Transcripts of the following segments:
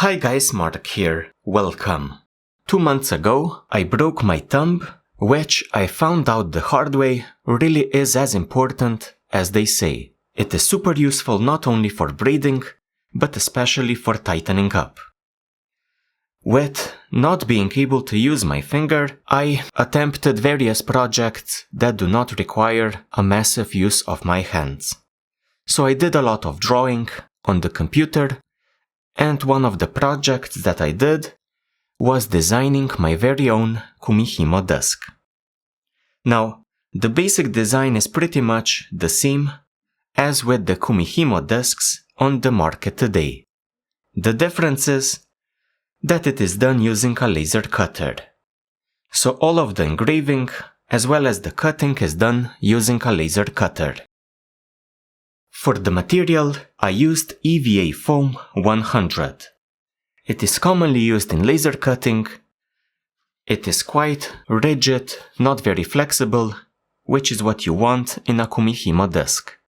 Hi guys, Mark here. Welcome. 2 months ago, I broke my thumb, which I found out the hard way really is as important as they say. It is super useful not only for braiding, but especially for tightening up. With not being able to use my finger, I attempted various projects that do not require a massive use of my hands. So I did a lot of drawing on the computer, and one of the projects that I did was designing my very own kumihimo desk. Now, the basic design is pretty much the same as with the kumihimo desks on the market today. The difference is that it is done using a laser cutter. So all of the engraving as well as the cutting is done using a laser cutter. For the material, I used EVA foam 100. It is commonly used in laser cutting. It is quite rigid, not very flexible, which is what you want in a kumihimo desk.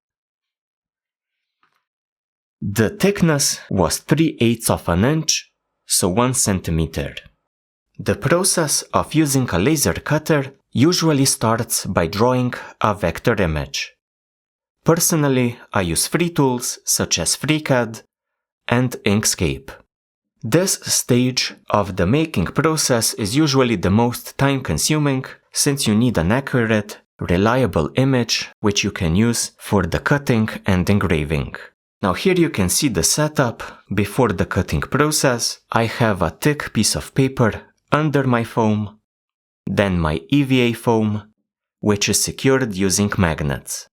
The thickness was 3/8 of an inch, so 1 centimeter. The process of using a laser cutter usually starts by drawing a vector image. Personally, I use free tools such as FreeCAD and Inkscape. This stage of the making process is usually the most time-consuming since you need an accurate, reliable image which you can use for the cutting and engraving. Now here you can see the setup before the cutting process. I have a thick piece of paper under my foam, then my EVA foam, which is secured using magnets.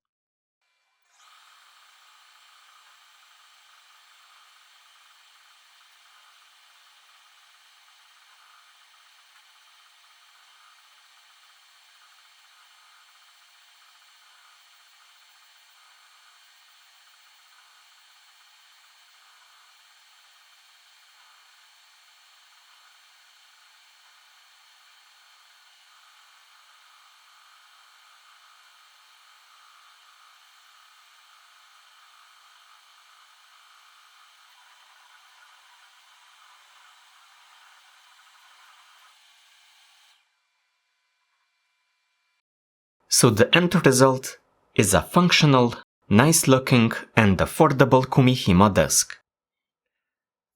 So the end result is a functional, nice-looking and affordable kumihimo desk.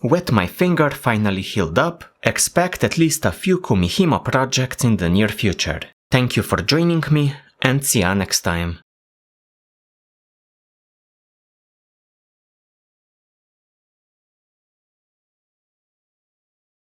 With my finger finally healed up, expect at least a few kumihimo projects in the near future. Thank you for joining me and see ya next time.